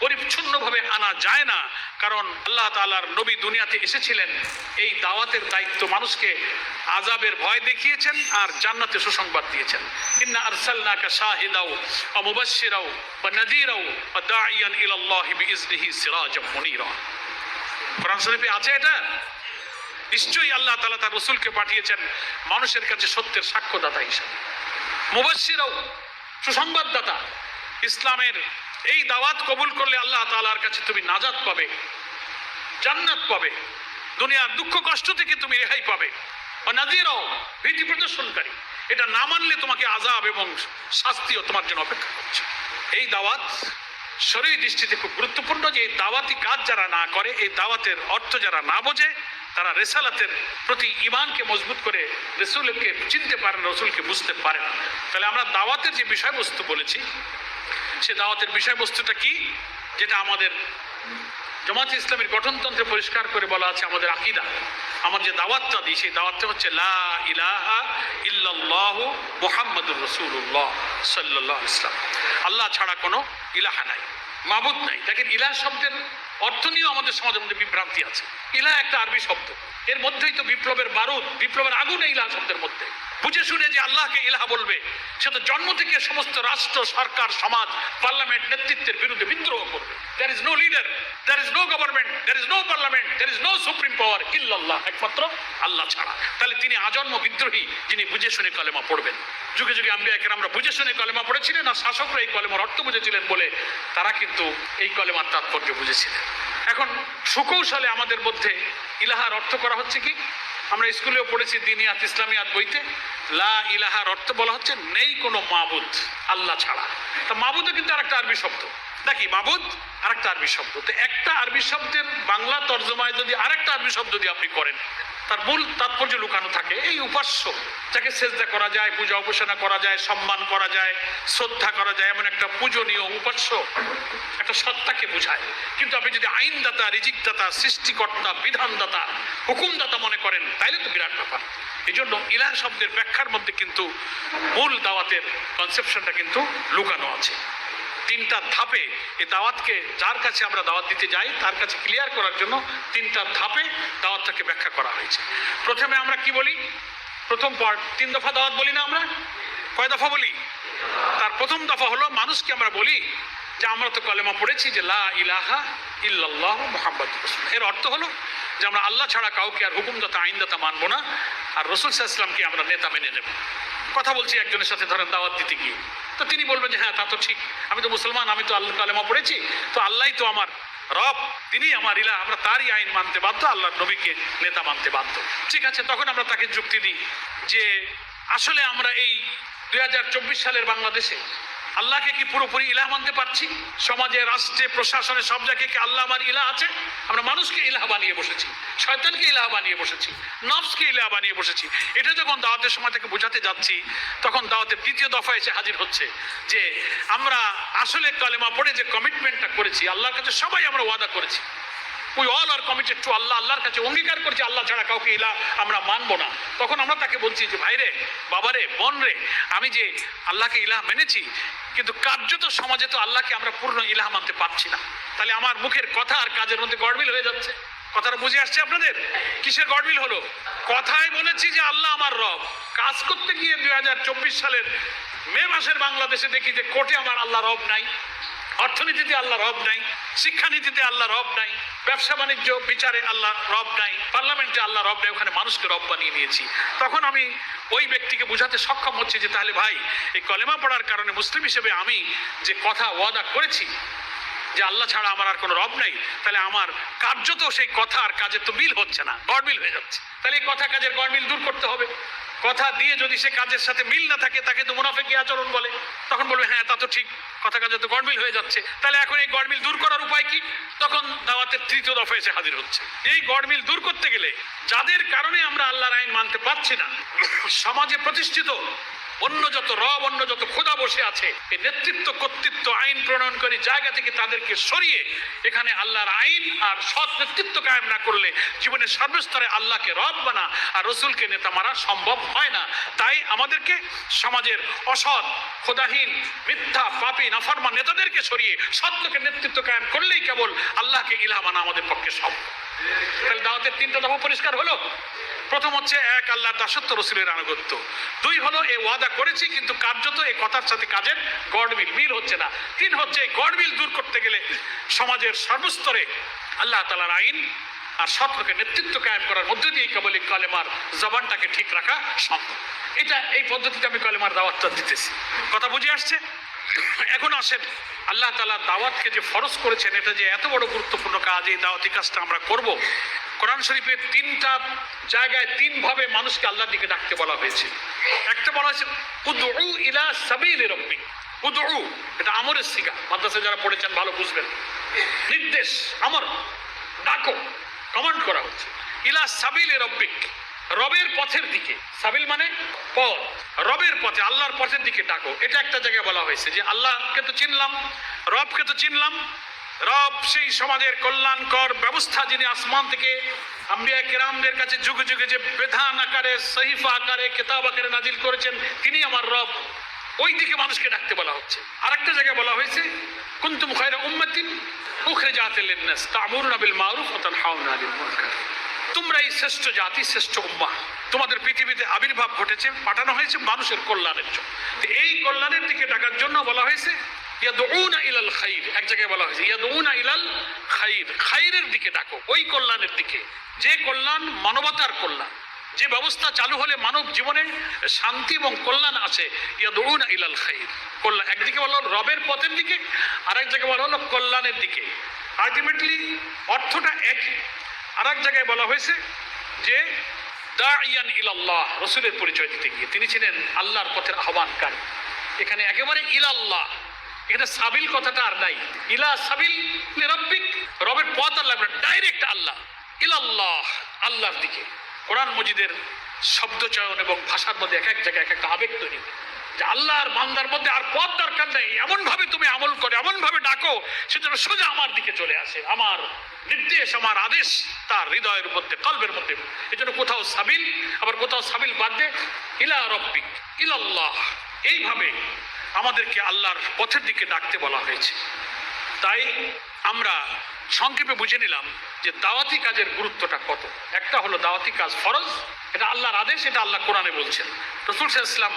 পরিচ্ছন্নভাবে আনা যায় না, কারণ আল্লাহ তাআলার নবী দুনিয়াতে এসেছিলেন এই দাওয়াতের দায়িত্ব, মানুষকে আযাবের ভয় দেখিয়েছেন আর জান্নাতের সুসংবাদ দিয়েছেন। ইন্না আরসালনাকা শাহিদাও ওয়া মুবাশশিরাও ওয়া নাযীরাও ওয়া দাঈয়ান ইলাল্লাহি বিইজনিহি সিরাজাম মুনীরা। কোরআন শরীফে আছে এটা। নিশ্চয়ই আল্লাহ তাআলা তার রাসূলকে পাঠিয়েছেন মানুষের কাছে সত্যের সাক্ষ্যদাতা হিসেবে, মুবাশশিরাও সুসংবাদদাতা। ইসলামের এই দাওয়াত কবুল করলে আল্লাহ তাআলার কাছে তুমি নাজাত পাবে, জান্নাত পাবে, দুনিয়ার দুঃখ কষ্ট থেকে তুমি রেহাই পাবে। নাযীরাও ভীতি প্রদর্শনকারী, এটা না মানলে তোমাকে আযাব এবং শাস্তিও তোমার জন্য অপেক্ষা করছে। এই দাওয়াত শরীয়ী দৃষ্টিতে খুব গুরুত্বপূর্ণ, যে এই দাওয়াতি কাজ যারা না করে, এই দাওয়াতের অর্থ যারা না বোঝে, তারা রেসালাতের প্রতি ঈমানকে মজবুত করে রাসূলকে চিনতে পারেন, রাসূলকে বুঝতে পারেন। তাহলে আমরা দাওয়াতের যে বিষয়বস্তু বলেছি, সে দাওয়াতের বিষয়বস্তুটা কি, যেটা আমাদের জামাতে ইসলামের গঠনতন্ত্রে পরিষ্কার করে বলা আছে, আমাদের আকীদা, আমার যে দাওয়াতটা দিই সেই দাওয়াতটা হচ্ছে লা ইলাহা ইল্লাল্লাহু মুহাম্মাদুর রাসূলুল্লাহ সাল্লাল্লাহু আলাইহি ওয়াসাল্লাম। আল্লাহ ছাড়া কোনো ইলাহা নাই, মাবুদ নাই। দেখেন, ইলাহ শব্দের অর্থ নিয়েও আমাদের সমাজের মধ্যে বিভ্রান্তি আছে। ইলাহ একটা আরবি শব্দ, এর মধ্যেই তো বিপ্লবের বারুদ, বিপ্লবের আগুন এই ইলাহ শব্দের মধ্যে। বুঝে শুনে যে আল্লাহকে ইলাহ বলবে, সে তো জন্ম থেকে সমস্ত রাষ্ট্র, সরকার, সমাজ, পার্লামেন্ট নেতৃত্বের বিরুদ্ধে বিদ্রোহ করবে। There is no leader, there is no government, there is no parliament, there is no supreme power illallah, একমাত্র আল্লাহ ছাড়া। তাহলে তিনি আজন্ম বিদ্রোহী, যিনি বুঝে শুনে কলেমা পড়বেন। যুগে যুগে আম্বিয়া কেরামরা বুঝে শুনে কলেমা পড়েছিলেন, আর শাসকরা এই কলেমার অর্থ বুঝেছিলেন বলে তারা কিন্তু এই কলেমার তাৎপর্য বুঝেছিলেন। এখন সুকৌশলে আমাদের মধ্যে ইলাহার অর্থ করা হচ্ছে কি, আমরা স্কুলেও পড়েছি দিনিয়াত, ইসলামিয়াত বইতে, লা ইলাহার অর্থ বলা হচ্ছে নেই কোনো মাবুদ আল্লাহ ছাড়া। তা মাবুদও কিন্তু আরেকটা আরবি শব্দ, নাকি? মাবুদ আরেকটা আরবি শব্দ। তো একটা আরবি শব্দের বাংলা তর্জমায় যদি আরেকটা আরবি শব্দ দিয়ে আপনি করেন, তার মূল তাৎপর্য লুকানো থাকে এই উপাস্য, যাকে সেজদা করা যায়, পূজা উপাসনা করা যায়, সম্মান করা যায়, শ্রদ্ধা করা যায়, এমন একটা পূজনীয় উপাস্য একটা সত্তাকে বোঝায়। কিন্তু আপনি যদি আইনদাতা, রিজিকদাতা, সৃষ্টিকর্তা, বিধানদাতা, হুকুমদাতা মনে করেন, তাইলে তো বিরাট ব্যাপার। এই জন্য ইলাহ শব্দের ব্যাখ্যার মধ্যে কিন্তু মূল দাওয়াতের কনসেপশনটা কিন্তু লুকানো আছে। তিনটা ধাপে এই দাওয়াতকে, যার কাছে আমরা দাওয়াত দিতে যাই তার কাছে ক্লিয়ার করার জন্য তিনটা ধাপে দাওয়াতটাকে ব্যাখ্যা করা হয়েছে। প্রথমে আমরা কি বলি, প্রথম পার্ট 3 দফা দাওয়াত বলি না আমরা? কয় দফা বলি? তার প্রথম দফা হলো মানুষকে আমরা বলি যে আমরা তো কলেমা পড়েছি যে লা ইলাহা ইল্লাল্লাহু মুহাম্মাদুর রাসূলুল্লাহ। এর অর্থ হলো যে আমরা আল্লাহ ছাড়া কাউকে আর হুকুমদাতা, আইনদাতা মানবো না, আর রাসূল সাল্লাল্লাহু আলাইহি ওয়াসাল্লামকে আমরা নেতা মেনে নেব। কথা বলছি একজনের সাথে, ধরেন দাওয়াত দিতে গিয়ে, তো তিনি বলবেন যে হ্যাঁ তা তো ঠিক, আমি তো মুসলমান, আমি তো আল্লাহ কালেমা পড়েছি, তো আল্লাহই তো আমার রব, তিনি আমার ইলাহ, আমরা তারই আইন মানতে বাধ্য, আল্লাহর নবীকে নেতা মানতে বাধ্য। ঠিক আছে, তখন আমরা তাকে যুক্তি দিই যে আসলে আমরা এই 2024 সালের বাংলাদেশে আল্লাহকে কি পুরোপুরি ইলাহ মানতে পারছি? সমাজে, রাষ্ট্রে, প্রশাসনে সব জায়গায় কি আল্লাহ আমার ইলাহ আছে? আমরা মানুষকে ইলাহ বানিয়ে বসেছি, শয়তানকে ইলাহ বানিয়ে বসেছি, নফসকে ইলাহ বানিয়ে বসেছি। এটা যখন দাওয়াতের সময় থেকে বোঝাতে যাচ্ছি, তখন দাওয়াতের দ্বিতীয় দফা এসে হাজির হচ্ছে যে আমরা আসলে কালেমা পড়ে যে কমিটমেন্টটা করেছি আল্লাহর কাছে, সবাই আমরা ওয়াদা করেছি, we all are committed to আল্লাহ, আল্লাহর কাছে অঙ্গীকার করছি আল্লাহ ছাড়া কাউকে ইলাহ আমরা মানবো না। তখন আমরা তাকে বলছি যে ভাইরে, বাবারে, বোন রে, আমি যে আল্লাহকে ইলাহ মেনেছি, কিন্তু কার্যত সমাজে তো আল্লাহকে আমরা পূর্ণ ইলাহ মানতে পারছি না। তাহলে আমার মুখের কথা আর কাজের মধ্যে গড়মিল হয়ে যাচ্ছে। কথাটা বুঝে আসছে আপনাদের? কিসের গড়মিল হলো? কথায় বলেছি যে আল্লাহ আমার রব, কাজ করতে গিয়ে 2024 সালের মে মাসের বাংলাদেশে দেখি যে কোর্টে আমার আল্লাহ রব নাই, অর্থনীতিতে আল্লাহ রব নাই, শিক্ষানীতিতে আল্লাহ রব নাই, ব্যবসা বাণিজ্য বিচারে আল্লাহ রব নাই, পার্লামেন্টে আল্লাহ রব নাই, ওখানে মানুষকে রব বানিয়ে নিয়েছি। তখন আমি ওই ব্যক্তিকে বোঝাতে সক্ষম হচ্ছি যে তাহলে ভাই, এই কলেমা পড়ার কারণে মুসলিম হিসেবে আমি যে কথা ওয়াদা করেছি যে আল্লাহ ছাড়া আমার আর কোনো রব নাই, তাহলে আমার কার্যত সেই কথা আর কাজের তো মিল হচ্ছে না, গড়মিল হয়ে যাচ্ছে। তাহলে এই কথা কাজের গড়মিল দূর করতে হবে। কথা দিয়ে যদি সে কাজের সাথে মিল না থাকে, তাকে তো মুনাফিকি আচরণ বলে। তখন বলবে হ্যাঁ তা তো ঠিক, কথা কাজে তো গড়মিল হয়ে যাচ্ছে, তাহলে এখন এই গড়মিল দূর করার উপায় কি? তখন দাওয়াতের তৃতীয় দফা এসে হাজির হচ্ছে। এই গড়মিল দূর করতে গেলে যাদের কারণে আমরা আল্লাহর আইন মানতে পারছি না, সমাজে প্রতিষ্ঠিত অন্য যত রব, অন্য যত খোদা বসে আছে, এই নেতৃত্ব, কর্তৃত্ব, আইন প্রণয়নকারী জায়গা থেকে তাদেরকে সরিয়ে এখানে আল্লাহর আইন আর সৎ নেতৃত্ব কায়েম না করলে জীবনের সর্বস্তরে আল্লাহকে রব বানা আর রসুলকে নেতা মারা সম্ভব হয় না। তাই আমাদেরকে সমাজের অসৎ, খোদাহীন, মিথ্যা, পাপী, নাফরমান নেতাদেরকে সরিয়ে সৎ লোকের নেতৃত্ব কায়েম করলেই কেবল আল্লাহকে ইলাহ বানা আমাদের পক্ষে সম্ভব। তাহলে দাওয়াতের তিনটা দফা পরিষ্কার হলো। প্রথম হচ্ছে এক, আল্লাহর দাসত্ব, রসুলের আনুগত্য। দুই হলো এই ওয়াদা করেছি কিন্তু কার্যত এই কথার সাথে কাজের গড়মিল মিল হচ্ছে না। তিন হচ্ছে এই গড়মিল দূর করতে গেলে সমাজের সর্বস্তরে আল্লাহ তাআলার আইন আর সৎ লোকের নেতৃত্ব কায়েম করার মধ্য দিয়ে কেবল এই কালেমার জবানটাকে ঠিক রাখা সম্ভব। এটা এই পদ্ধতিতে আমি কালেমার দাওয়াতটা দিতেছি। কথা বুঝে আসছে? এখন আসেন, আল্লাহ তাআলা দাওয়াতকে যে ফরজ করেছেন, এটা যে এত বড় গুরুত্বপূর্ণ কাজ, এই দাওয়াতি কাজটা আমরা করব। কোরআন শরীফে তিনটা জায়গায় তিন ভাবে মানুষকে আল্লাহর দিকে ডাকতে বলা হয়েছে। একটা বলা হয়েছে উদউ ইলা সাবিলি রাব্বিক। উদউ এটা আমরের সিগা, মাদ্রাসায় যারা পড়েছেন ভালো বুঝবেন। নির্দেশ, আমর, ডাকো, কমান্ড করা হচ্ছে। ইলা সাবিলি রাব্বিক, রবের পথের দিকে। সাবিল মানে পথ, রবের পথে, আল্লাহর পথের দিকে ডাকো। এটা একটা জায়গায় বলা হয়েছে যে আল্লাহকে তো চিনলাম, রবকে তো চিনলাম। রব সেই সমাজের কল্যাণকর ব্যবস্থা, যিনি আসমান থেকে আম্বিয়া কেরামদের কাছে যুগে যুগে যে বিধান আকারে, সহিফা আকারে, কিতাব আকারে নাজিল করেছেন, তিনি আমার রব। ওই দিকে মানুষকে ডাকতে বলা হচ্ছে। আরেকটা জায়গায় বলা হয়েছে কুনতুম খায়রা উম্মাতিন উখরিজাত লিন-নাস তা'মুরুনা বিল মা'রুফ ওয়া তানহাউনা আনিল মুনকার। তোমরা এই শ্রেষ্ঠ জাতি, শ্রেষ্ঠ উম্মাহ, তোমাদের পৃথিবীতে আবির্ভাব ঘটেছে, পাঠানো হয়েছে মানুষের কল্যাণের জন্য। এই কল্যাণের দিকে ডাকার জন্য বলা হয়েছে ইয়াদউনা ইলাল খাইর। এক জায়গায় বলা হয়েছে ইয়াদউনা ইলাল খাইর, খাইরের দিকে ডাকো, ওই কল্যাণের দিকে, যে কল্যাণ মানবতার কল্যাণ, যে ব্যবস্থা চালু হলে মানব জীবনে শান্তি এবং কল্যাণ আছে। ইয়াদউনা ইলাল খাইর, কল্যাণ। একদিকে বলা হলো রবের পথের দিকে, আরেক জায়গায় বলা হলো কল্যাণের দিকে। আলটিমেটলি অর্থটা একই। আরেক জায়গায় বলা হয়েছে যে দাইয়ান ইলাল্লাহ, রসুলের পরিচয় দিতে গিয়ে তিনি ছিলেন আল্লাহর পথের আহ্বানকারী। এখানে একেবারে ইলাল্লাহ, এখানে সাবিল কথাটা আর নাই। ইলা সাবিল রাব্বিক, রবের পথ আল্লাহ, ডাইরেক্ট আল্লাহ। ইলাল্লাহ, আল্লাহর দিকে। কোরআন মজিদের শব্দ চয়ন এবং ভাষার মধ্যে এক এক জায়গায় এক একটা আবেগ তৈরি হয় যে আল্লাহর বান্দার মধ্যে আর পথ দরকার নেই, এমন ভাবে তুমি আমল করে, এমন ভাবে ডাকো সেজন্য সোজা আমার দিকে চলে আসে। আমার নির্দেশ, আমার আদেশ তার হৃদয়ের মধ্যে, কলবের মধ্যে। এই জন্য কোথাও সাবিল, আবার কোথাও সাবিল বাদ দিয়ে ইলা রব্বিক, ইলাল্লাহ, এইভাবে আমাদেরকে আল্লাহর পথের দিকে ডাকতে বলা হয়েছে। তাই আমরা সংক্ষেপে বুঝে নিলাম যে দাওয়াতি কাজের গুরুত্বটা কত। একটা হলো দাওয়াতি কাজ ফরজ, এটা আল্লাহর আদেশ, এটা আল্লাহ কোরআনে বলছেন। রাসূল সাল্লাল্লাহু আলাইহি ওয়াসাল্লাম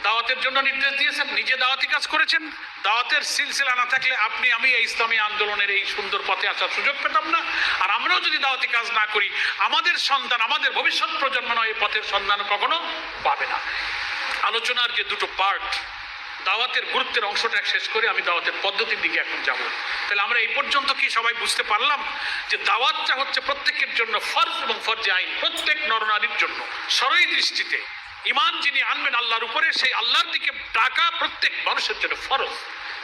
দাওয়াতের জন্য নির্দেশ দিয়েছেন, নিজে দাওয়াতি কাজ করেছেন। দাওয়াতের সিলসিলা না থাকলে আপনি আমি এই ইসলামী আন্দোলনের এই সুন্দর পথে আসার সুযোগ পেতাম না। আর আমরাও যদি দাওয়াতি কাজ না করি, আমাদের সন্তান, আমাদের ভবিষ্যৎ প্রজন্ম এই পথের সন্ধান কখনো পাবে না। আলোচনার যে দুটো পার্ট, দাওয়াতের গুরুত্বের অংশটা শেষ করে আমি দাওয়াতের পদ্ধতির দিকে এখন যাব। তাহলে আমরা এই পর্যন্ত কি সবাই বুঝতে পারলাম যে দাওয়াতটা হচ্ছে প্রত্যেকের জন্য ফরজ এবং ফরজে আইন, প্রত্যেক নরনারীর জন্য। সরই দৃষ্টিতে ঈমান যিনি আনবেন আল্লাহর উপরে, সেই আল্লাহর দিকে ডাকা প্রত্যেক মানুষের জন্য ফরজ।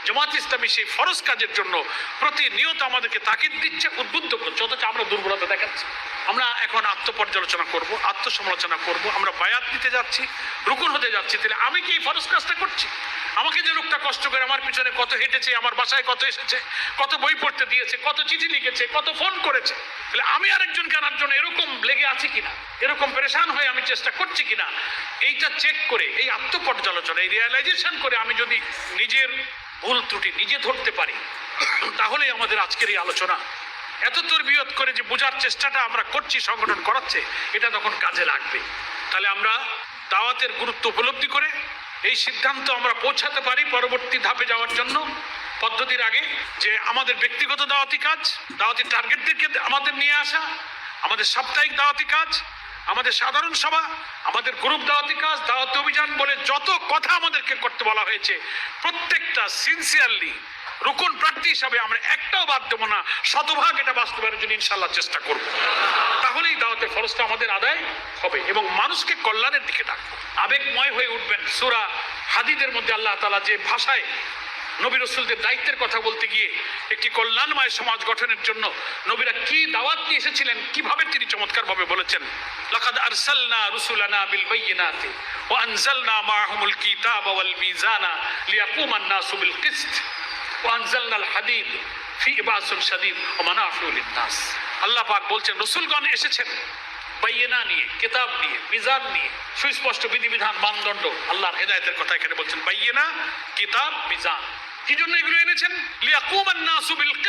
জামাত ইসলামী সেই ফরজ কাজের জন্য প্রতিনিয়ত আমাদেরকে তাকিদ দিচ্ছে, উদ্বুদ্ধ করছে, অথচ আমরা দুর্বলতা দেখাচ্ছি। আমরা এখন আত্মপর্যালোচনা করব, আত্মসমালোচনা করব। আমরা বায়াত দিতে যাচ্ছি, রুকুন হতে যাচ্ছি, তাহলে আমি কি এই ফরজ কাজটা করছি? আমাকে যে লোকটা কষ্ট করে আমার পিছনে কত হেঁটেছে, আমার বাসায় কত এসেছে, কত বই পড়তে দিয়েছে, কত চিঠি লিখেছে, কত ফোন করেছে, তাহলে আমি আরেকজনকে আনার জন্য এরকম লেগে আছি কিনা, এরকম পেরেশান হয়ে আমি চেষ্টা করছি কিনা, এইটা চেক করে, এই আত্মপর্যালোচনা, এই রিয়ালাইজেশন করে আমি যদি নিজের ভুল ত্রুটি নিজে ধরতে পারি, তাহলেই আমাদের আজকের এই আলোচনা এত তরবিয়ত করে যে বোঝার চেষ্টাটা আমরা করছি, সংগঠন করাচ্ছে, এটা তখন কাজে লাগবে। তাহলে আমরা দাওয়াতের গুরুত্ব উপলব্ধি করে এই সিদ্ধান্ত আমরা পৌঁছাতে পারি পরবর্তী ধাপে যাওয়ার জন্য পদ্ধতির আগে, যে আমাদের ব্যক্তিগত দাওয়াতি কাজ, দাওয়াতি টার্গেটদেরকে আমাদের নিয়ে আসা, আমাদের সাপ্তাহিক দাওয়াতি কাজ, আমাদের সাধারণ সভা, আমাদের গ্রুপ দাওয়াতি কাজ, দাওয়াতি অভিযান বলে যত কথা আমাদেরকে করতে বলা হয়েছে, প্রত্যেকটা সিনসিয়ারলি রুকুন প্রার্থী হিসাবে আমরা একটাও বাদ দেবো না, শতভাগ এটা বাস্তবায়নের জন্য ইনশাআল্লাহ চেষ্টা করব। তাহলেই দাওয়াতের ফরজটা আমাদের আদায় হবে এবং মানুষকে কল্যাণের দিকে ডাকবো, আবেগময় হয়ে উঠবেন। সূরা হাদীদের মধ্যে আল্লাহ তাআলা যে ভাষায় নবী রাসূলদের দায়িত্বের কথা বলতে গিয়ে একটি কল্যাণময় সমাজ গঠনের জন্য নবীরা কি দাওয়াত নিয়ে এসেছিলেন কিভাবে তিনি চমৎকারভাবে বলেছেন, লাকাদ আরসালনা রুসুলানা বিল বাইয়িনাতি ওয়া আনজালনা মাআহুমুল কিতাবা ওয়াল মিজানা লিয়াকুমান নাসু বিল কিসত ওয়া আনজালনাল হাদিদ ফি বাসুন শাদীদ ওয়া মানাফিউ লিন-নাস। আল্লাহ পাক বলছেন রাসূলগণ এসেছেন বাইয়িনা নিয়ে, কিতাব নিয়ে, মিজান নিয়ে, সুস্পষ্ট বিধিবিধান মানদণ্ড। আল্লাহর হেদায়েতের কথা এখানে বলছেন, বাইয়িনা, কিতাব, মিজান। কি জন্য এগুলো এনেছেন? লিয়াকুমান নাসু বিল কিসত,